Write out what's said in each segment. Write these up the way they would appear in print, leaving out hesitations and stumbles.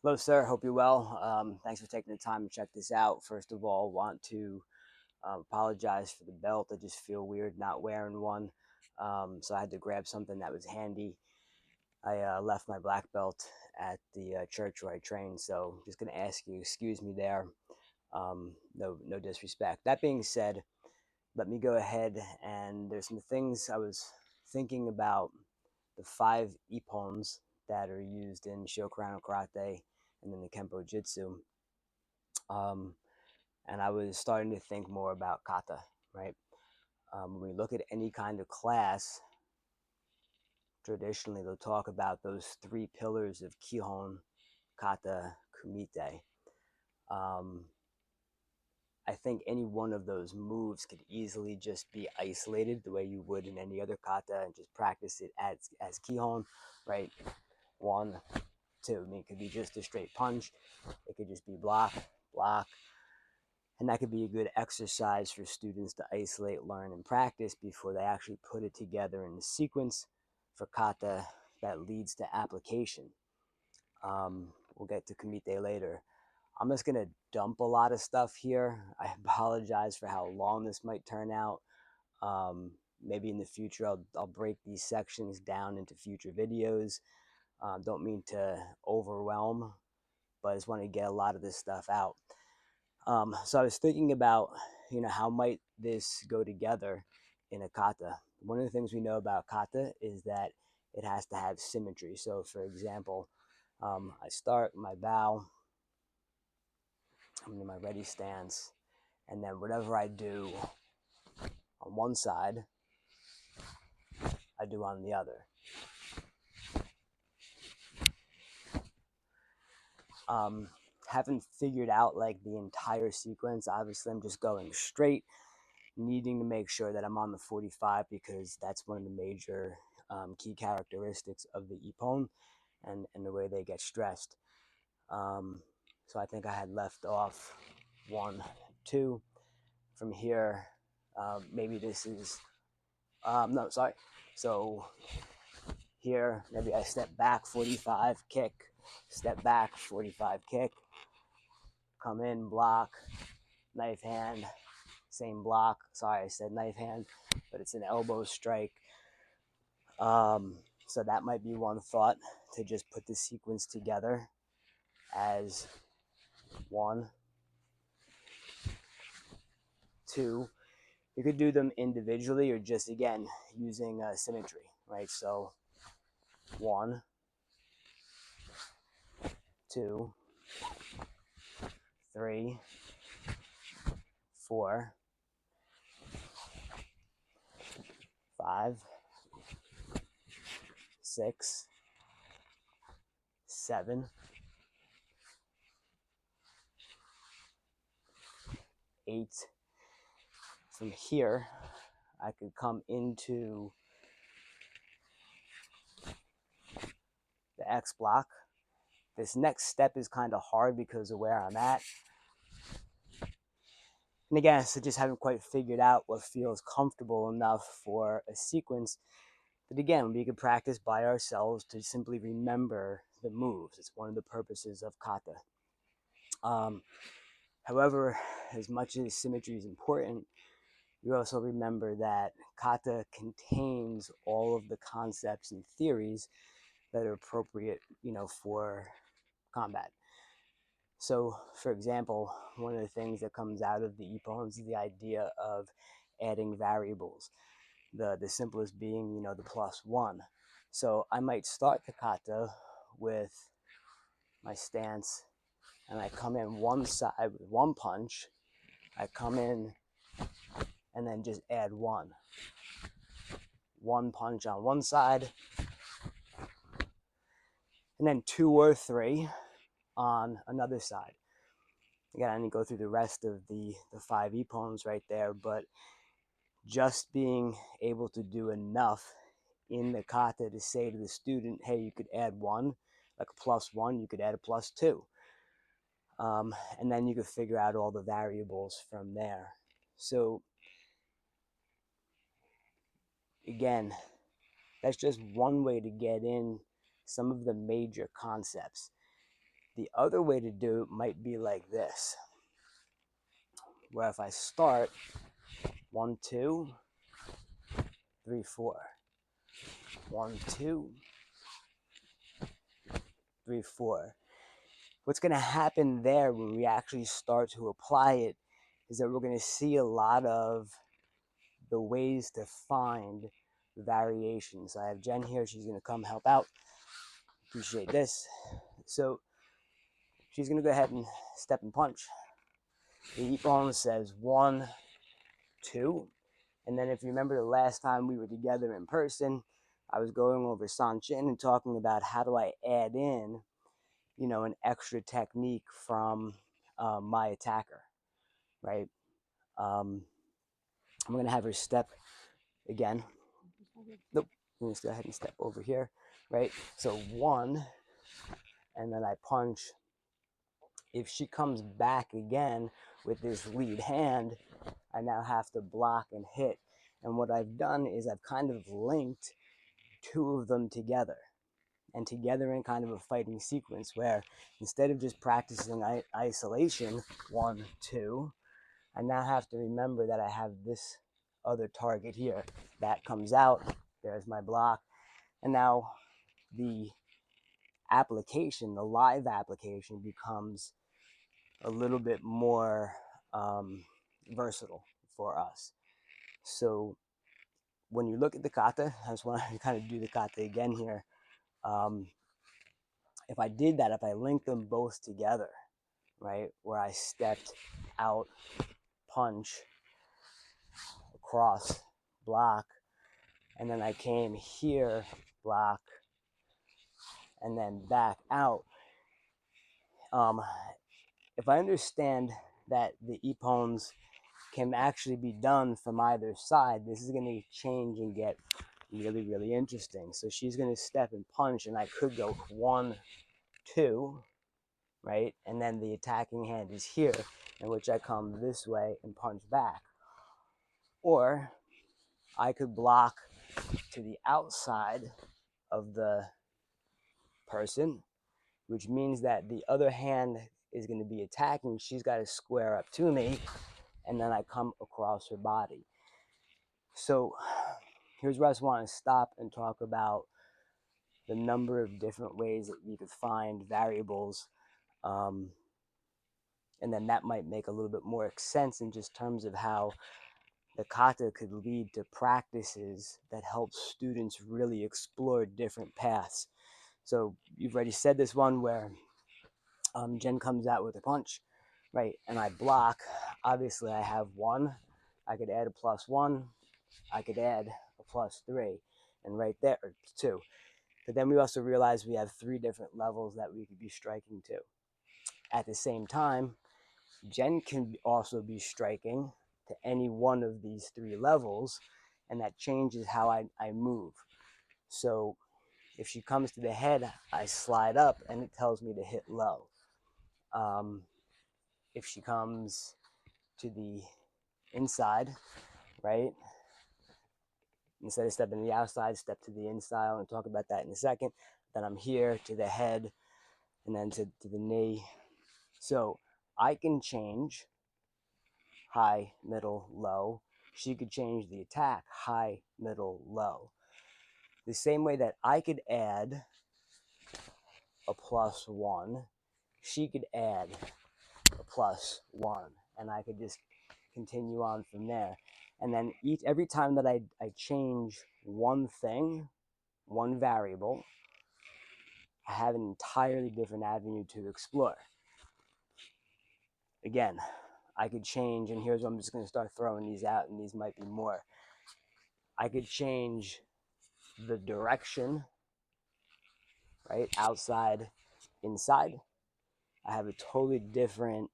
Hello, sir. Hope you're well. Thanks for taking the time to check this out. First of all, want to apologize for the belt. I just feel weird not wearing one, so I had to grab something that was handy. I left my black belt at the church where I train, so just gonna ask you, excuse me there. No disrespect. That being said, let me go ahead and there's some things I was thinking about the five ippons that are used in Shokurano Karate and then the Kenpo Jitsu. Um, and I was starting to think more about kata, right? When we look at any kind of class, traditionally they'll talk about those three pillars of kihon, kata, kumite. Um, I think any one of those moves could easily just be isolated the way you would in any other kata and just practice it as kihon, right? One, two. I mean, it could be just a straight punch. It could just be block, block. And that could be a good exercise for students to isolate, learn, and practice before they actually put it together in the sequence for kata that leads to application. We'll get to kumite later. I'm just going to dump a lot of stuff here. I apologize for how long this might turn out. Maybe in the future, I'll break these sections down into future videos. Don't mean to overwhelm, but I just want to get a lot of this stuff out. So I was thinking about, how might this go together in a kata? One of the things we know about kata is that it has to have symmetry. So, for example, I start my bow, I'm in my ready stance, and then whatever I do on one side, I do on the other. Um, haven't figured out like the entire sequence. Obviously, I'm just going straight, needing to make sure that I'm on the 45 because that's one of the major key characteristics of the Ippon and the way they get stressed. Um, so I think I had left off one, two. From here, maybe this is, no, sorry. So here, maybe I step back 45, kick, step back 45, kick, come in, block, knife hand, same block. Sorry, I said knife hand, but it's an elbow strike. So that might be one thought to just put the sequence together as one, two. You could do them individually or just again using symmetry, right? So one, two, three, four, five, six, seven, eight. From here, I could come into the X block. This next step is kind of hard because of where I'm at. And again, I just haven't quite figured out what feels comfortable enough for a sequence. But again, we could practice by ourselves to simply remember the moves. It's one of the purposes of kata. Um, However, as much as symmetry is important, you also remember that kata contains all of the concepts and theories that are appropriate, for combat. So, for example, one of the things that comes out of the Ippons is the idea of adding variables. The simplest being, the plus one. So I might start the kata with my stance, and I come in one side with one punch. I come in and then just add one punch on one side, and then two or three on another side. Again, I didn't go through the rest of the five Ippons right there, but just being able to do enough in the kata to say to the student, hey, you could add one, like a plus one, you could add a plus two. And then you could figure out all the variables from there. So again, that's just one way to get in some of the major concepts. The other way to do it might be like this, where if I start 1, 2, 3, 4, 1, 2, 3, 4. What's going to happen there when we actually start to apply it is that we're going to see a lot of the ways to find variations. I have Jen here. She's going to come help out. Appreciate this. So she's going to go ahead and step and punch. The Ippon says 1, 2. And then if you remember the last time we were together in person, I was going over Sanchin and talking about how do I add in, an extra technique from my attacker, right? I'm going to have her step again. Nope. I'm going to go ahead and step over here, right? So 1, and then I punch. If she comes back again with this lead hand, I now have to block and hit. And what I've done is I've kind of linked 2 of them together, and together in kind of a fighting sequence where instead of just practicing isolation, 1, 2, I now have to remember that I have this other target here. That comes out, there's my block, and now the application, the live application, becomes a little bit more versatile for us. So when you look at the kata, I just want to kind of do the kata again here. If I did that, if I linked them both together, right, where I stepped out, punch, across, block, and then I came here, block, and then back out. If I understand that the Ippons can actually be done from either side, this is going to change and get really, really interesting. So she's going to step and punch, and I could go 1, 2, right? And then the attacking hand is here, in which I come this way and punch back. Or I could block to the outside of the person, which means that the other hand is going to be attacking. She's got to square up to me, and then I come across her body. So here's where I just want to stop and talk about the number of different ways that you could find variables. And then that might make a little bit more sense in just terms of how the kata could lead to practices that help students really explore different paths. So you've already said this one where Jen comes out with a punch, right? And I block. Obviously, I have 1. I could add a +1. I could add a +3. And right there, or 2. But then we also realize we have 3 different levels that we could be striking to. At the same time, Jen can also be striking to any one of these 3 levels, and that changes how I move. So if she comes to the head, I slide up, and it tells me to hit low. If she comes to the inside, right, instead of stepping to the outside, step to the inside. I'll talk about that in a second. Then I'm here to the head, and then to the knee. So I can change high, middle, low. She could change the attack high, middle, low. The same way that I could add a +1, she could add a +1, and I could just continue on from there. And then every time that I change one thing, one variable, I have an entirely different avenue to explore. Again, I could change, and here's what I'm just going to start throwing these out, and these might be more. I could change the direction, right? Outside, inside. I have a totally different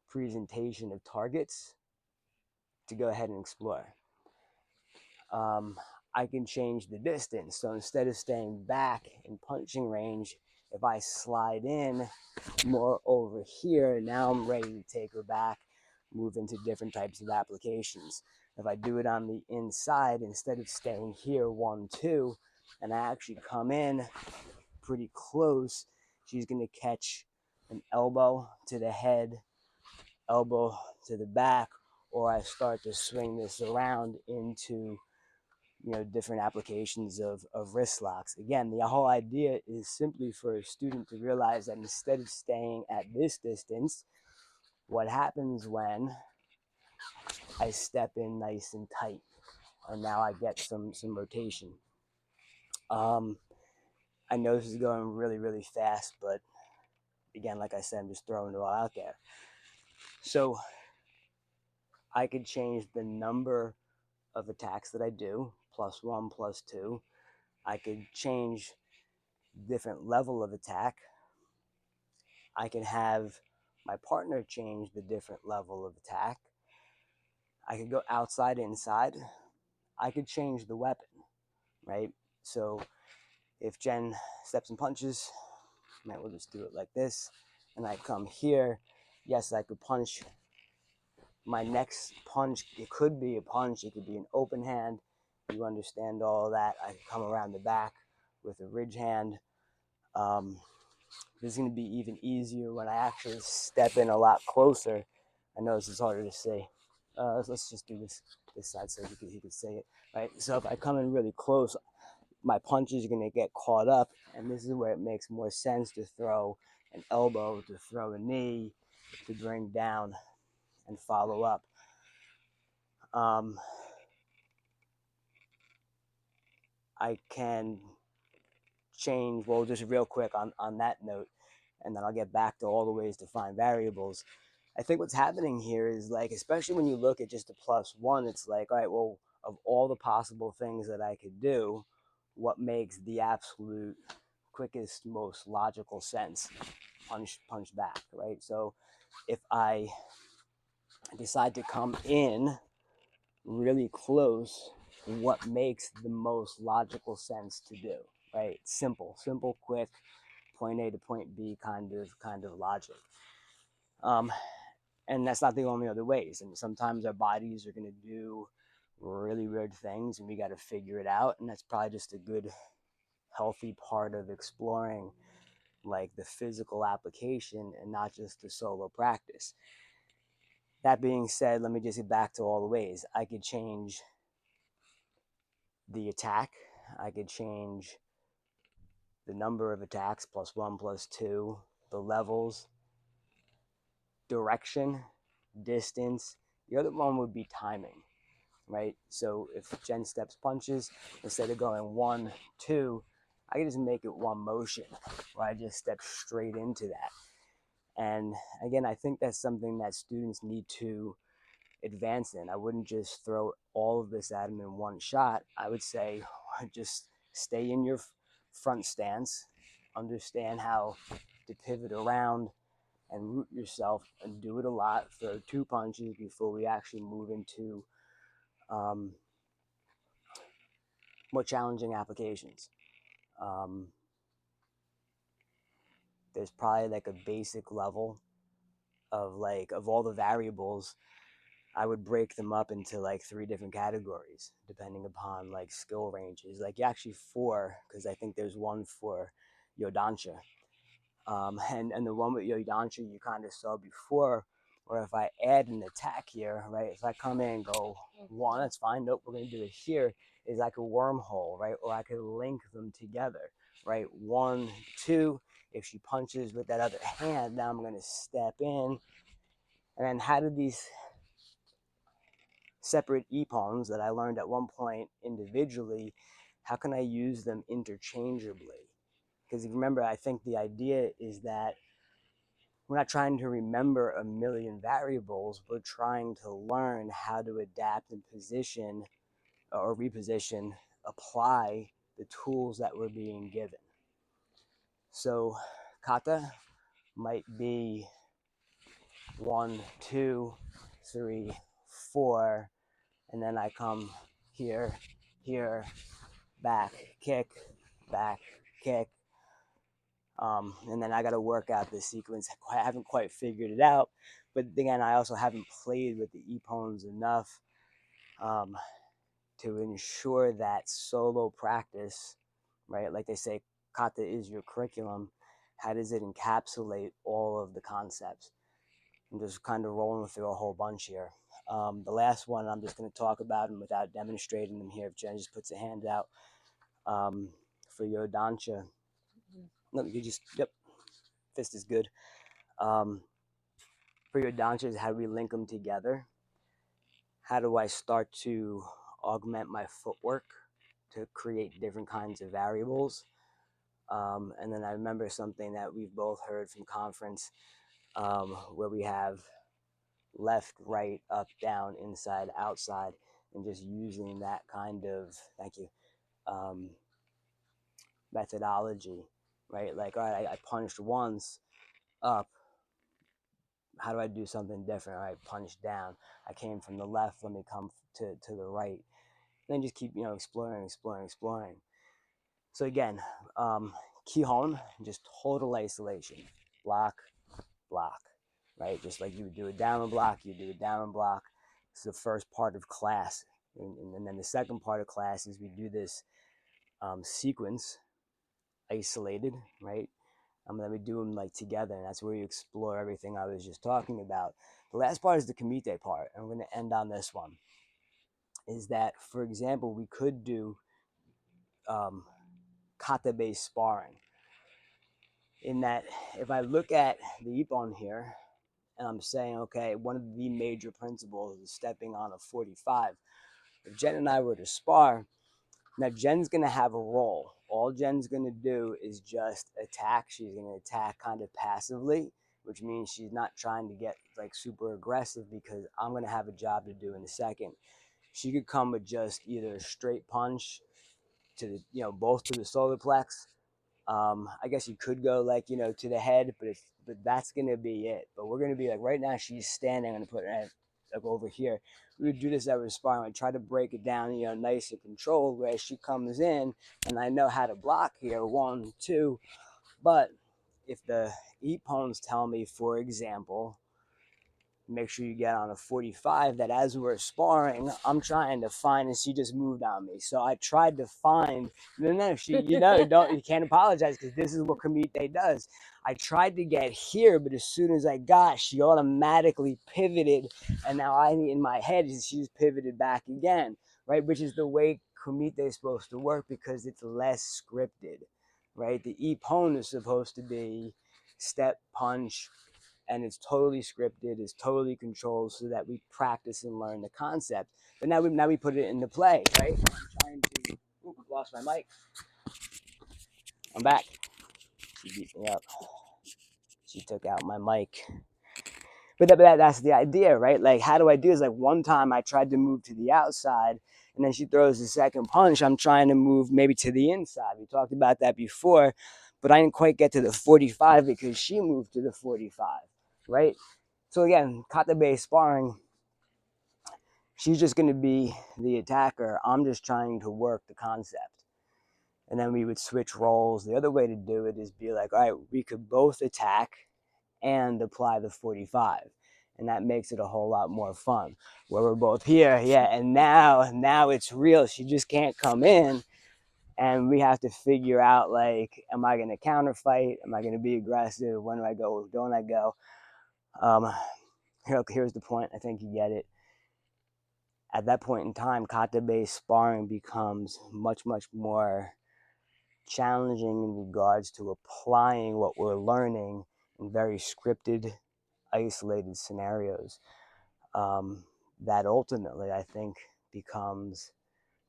presentation of targets to go ahead and explore. I can change the distance. So instead of staying back in punching range, if I slide in more over here, now I'm ready to take her back, move into different types of applications. If I do it on the inside, instead of staying here 1, 2, and I actually come in pretty close, she's going to catch an elbow to the head, elbow to the back, or I start to swing this around into, different applications of wrist locks. Again, the whole idea is simply for a student to realize that instead of staying at this distance, what happens when I step in nice and tight, and now I get some rotation. I know this is going really, really fast, but again, like I said, I'm just throwing it all out there. So I could change the number of attacks that I do, +1, +2. I could change different level of attack. I can have my partner change the different level of attack. I could go outside, inside. I could change the weapon, right? So if Jen steps and punches, right, we'll just do it like this, and I come here, yes, I could punch. My next punch, it could be a punch, it could be an open hand. You understand all of that. I could come around the back with a ridge hand. This is going to be even easier when I actually step in a lot closer. I know this is harder to see. Let's just do this side so he could say it, right? So if I come in really close, my punches are going to get caught up, and this is where it makes more sense to throw an elbow, to throw a knee, to bring down and follow up. I can change, well, just real quick on that note, and then I'll get back to all the ways to find variables. I think what's happening here is, like, especially when you look at just a +1, it's like, all right, well, of all the possible things that I could do, what makes the absolute quickest, most logical sense? Punch back, right? So if I decide to come in really close, what makes the most logical sense to do, right? Simple, quick, point A to point B kind of logic. And that's not the only other ways. And sometimes our bodies are going to do really weird things, and we got to figure it out. And that's probably just a good, healthy part of exploring, like, the physical application and not just the solo practice. That being said, let me just get back to all the ways. I could change the attack. I could change the number of attacks, +1, +2, the levels, direction, distance. The other one would be timing, right? So if Jen steps punches, instead of going 1, 2, I can just make it one motion, where I just step straight into that. And again, I think that's something that students need to advance in. I wouldn't just throw all of this at them in one shot. I would say just stay in your front stance, understand how to pivot around and root yourself, and do it a lot. Throw 2 punches before we actually move into more challenging applications. There's probably like a basic level of all the variables. I would break them up into like 3 different categories depending upon like skill ranges. Like actually 4, because I think there's one for Yodansha. And the one with Yodansha you kind of saw before, or if I add an attack here, right? If I come in and go 1, that's fine. Nope, we're going to do it here. Is like a wormhole, right? Or I could link them together, right? 1, 2. If she punches with that other hand, now I'm going to step in. And then how do these separate Ippons that I learned at one point individually, how can I use them interchangeably? Because remember, I think the idea is that we're not trying to remember a million variables. We're trying to learn how to adapt and position or reposition, apply the tools that we're being given. So kata might be 1, 2, 3, 4, and then I come here, here, back, kick, and then I got to work out this sequence. I haven't quite figured it out, but again, I also haven't played with the Ippons enough to ensure that solo practice, right? Like they say, kata is your curriculum. How does it encapsulate all of the concepts? I'm just kind of rolling through a whole bunch here. The last one I'm just going to talk about, and without demonstrating them here, if Jen just puts a hand out, for Yodancha. No, you just, yep, fist is good. Um, for Yodancha is how do we link them together? How do I start to augment my footwork to create different kinds of variables? And then I remember something that we've both heard from conference, where we have left, right, up, down, inside, outside, and just using that kind of, thank you, um, methodology, right? Like, all right, I punched once up. How do I do something different? All right, punch down. I came from the left. Let me come to the right. And then just keep, exploring. So again, Kihon, just total isolation. Block, block, right? Just like you would do a downward block, you do a downward block. This is the first part of class. And then the second part of class is we do this sequence, isolated, right? And then we do them like together, and that's where you explore everything I was just talking about. The last part is the Kumite part, and we're going to end on this one. Is that, for example, we could do kata-based sparring. In that, if I look at the Ippon here, and I'm saying, okay, one of the major principles is stepping on a 45. If Jen and I were to spar, now Jen's going to have a role. All Jen's going to do is just attack. She's going to attack kind of passively, which means she's not trying to get like super aggressive, because I'm going to have a job to do in a second. She could come with just either a straight punch to the, both to the solar plex. I guess you could go like, to the head, but that's going to be it. But we're going to be like, right now she's standing. I'm going to put her head like over here. We would do this every sparring. I try to break it down, nice and controlled, where she comes in and I know how to block here, 1, 2. But if the opponents tell me, for example, make sure you get on a 45, that as we're sparring, I'm trying to find, and she just moved on me. So I tried to find, no, she, you can't apologize, because this is what Kumite does. I tried to get here, but as soon as I got, she automatically pivoted, and now in my head, she's pivoted back again, right? Which is the way Kumite is supposed to work, because it's less scripted, right? The Ippon is supposed to be step, punch, and it's totally scripted, it's totally controlled, so that we practice and learn the concept. But now we put it into play, right? I'm trying to, lost my mic. I'm back. She beat me up. She took out my mic. But that's the idea, right? Like, how do I do this? Like, one time I tried to move to the outside, and then she throws the second punch. I'm trying to move maybe to the inside. We talked about that before, but I didn't quite get to the 45 because she moved to the 45, right? So again, kata-based sparring, she's just going to be the attacker. I'm just trying to work the concept. And then we would switch roles. The other way to do it is be like, all right, we could both attack and apply the 45. And that makes it a whole lot more fun. Where we're both here, yeah, and now it's real. She just can't come in. And we have to figure out, like, am I going to counter fight? Am I going to be aggressive? When do I go? Don't I go? Here's the point. I think you get it. At that point in time, kata-based sparring becomes much, much more challenging in regards to applying what we're learning in very scripted, isolated scenarios. That ultimately, I think, becomes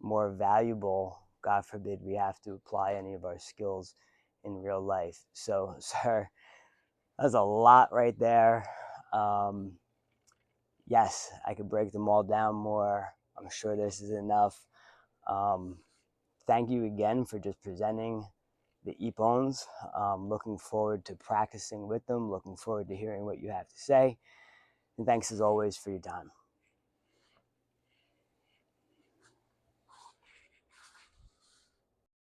more valuable. God forbid we have to apply any of our skills in real life. So, sir, that's a lot right there. Yes, I could break them all down more. I'm sure this is enough. Thank you again for just presenting the Ippons. Looking forward to practicing with them. Looking forward to hearing what you have to say. And thanks as always for your time.